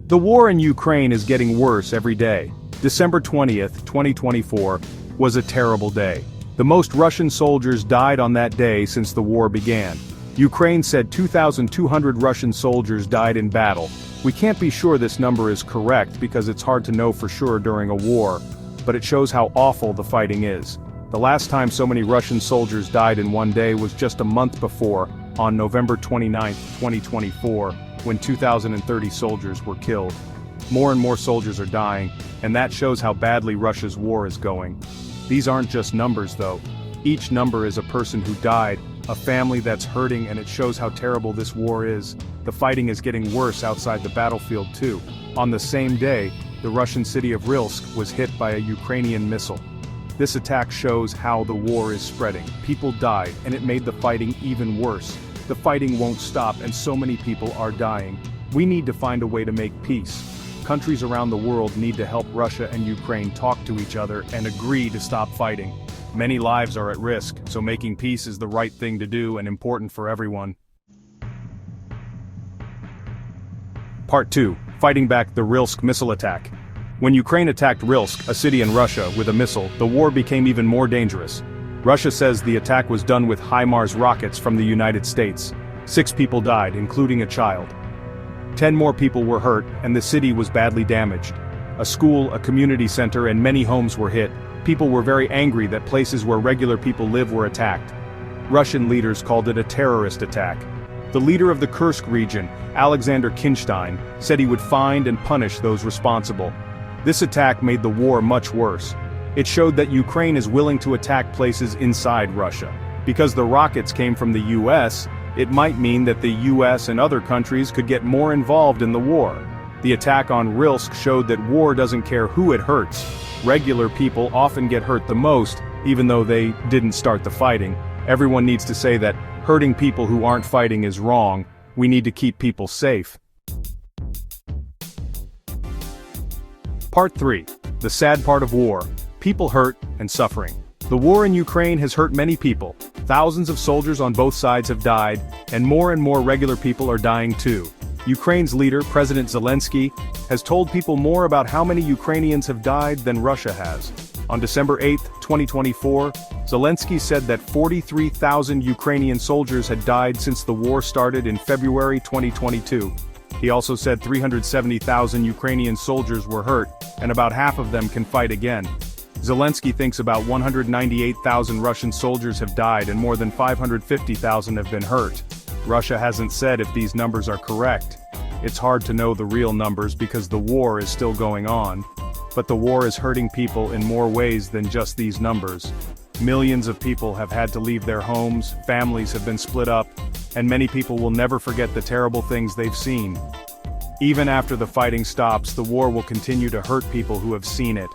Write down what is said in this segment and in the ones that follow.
The war in Ukraine is getting worse every day. December 20th, 2024, was a terrible day. The most Russian soldiers died on that day since the war began. Ukraine said 2,200 Russian soldiers died in battle. We can't be sure this number is correct because it's hard to know for sure during a war, but it shows how awful the fighting is. The last time so many Russian soldiers died in one day was just a month before, on November 29, 2024, when 2,030 soldiers were killed. More and more soldiers are dying, and that shows how badly Russia's war is going. These aren't just numbers though. Each number is a person who died, a family that's hurting, and it shows how terrible this war is. The fighting is getting worse outside the battlefield too. On the same day, the Russian city of Kursk was hit by a Ukrainian missile. This attack shows how the war is spreading. People died, and it made the fighting even worse. The fighting won't stop, and so many people are dying. We need to find a way to make peace. Countries around the world need to help Russia and Ukraine talk to each other and agree to stop fighting. Many lives are at risk, so making peace is the right thing to do and important for everyone. Part 2. Fighting back the Kursk missile attack. When Ukraine attacked Kursk, a city in Russia, with a missile, the war became even more dangerous. Russia says the attack was done with HIMARS rockets from the United States. 6 people died, including a child. 10 more people were hurt, and the city was badly damaged. A school, a community center, and many homes were hit. People were very angry that places where regular people live were attacked. Russian leaders called it a terrorist attack. The leader of the Kursk region, Alexander Kinstein, said he would find and punish those responsible. This attack made the war much worse. It showed that Ukraine is willing to attack places inside Russia. Because the rockets came from the US, it might mean that the US and other countries could get more involved in the war. The attack on Kursk showed that war doesn't care who it hurts. Regular people often get hurt the most, even though they didn't start the fighting. Everyone needs to say that hurting people who aren't fighting is wrong. We need to keep people safe. Part 3. The sad part of war. People hurt and suffering. The war in Ukraine has hurt many people. Thousands of soldiers on both sides have died, and more regular people are dying too. Ukraine's leader, President Zelensky, has told people more about how many Ukrainians have died than Russia has. On December 8, 2024, Zelensky said that 43,000 Ukrainian soldiers had died since the war started in February 2022. He also said 370,000 Ukrainian soldiers were hurt, and about half of them can fight again. Zelensky thinks about 198,000 Russian soldiers have died and more than 550,000 have been hurt. Russia hasn't said if these numbers are correct. It's hard to know the real numbers because the war is still going on. But the war is hurting people in more ways than just these numbers. Millions of people have had to leave their homes, families have been split up, and many people will never forget the terrible things they've seen. Even after the fighting stops, the war will continue to hurt people who have seen it.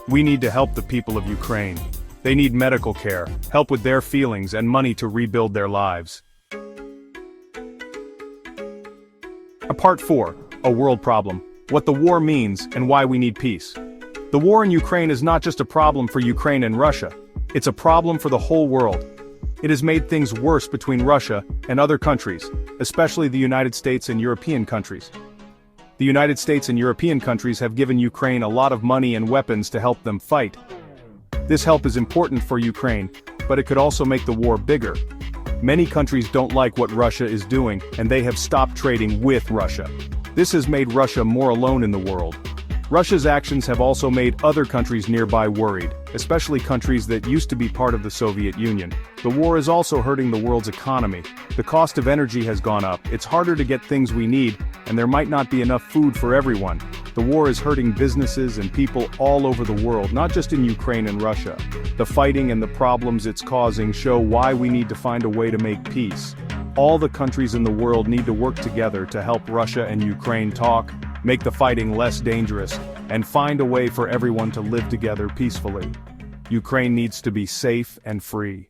We need to help the people of Ukraine. They need medical care, help with their feelings, and money to rebuild their lives. Part 4. A world problem. What the war means and why we need peace. The war in Ukraine is not just a problem for Ukraine and Russia. It's a problem for the whole world. It has made things worse between Russia and other countries, especially the United States and European countries. The United States and European countries have given Ukraine a lot of money and weapons to help them fight. This help is important for Ukraine, but it could also make the war bigger. Many countries don't like what Russia is doing, and they have stopped trading with Russia. This has made Russia more alone in the world. Russia's actions have also made other countries nearby worried, especially countries that used to be part of the Soviet Union. The war is also hurting the world's economy. The cost of energy has gone up, it's harder to get things we need, and there might not be enough food for everyone. The war is hurting businesses and people all over the world, not just in Ukraine and Russia. The fighting and the problems it's causing show why we need to find a way to make peace. All the countries in the world need to work together to help Russia and Ukraine talk, make the fighting less dangerous, and find a way for everyone to live together peacefully. Ukraine needs to be safe and free.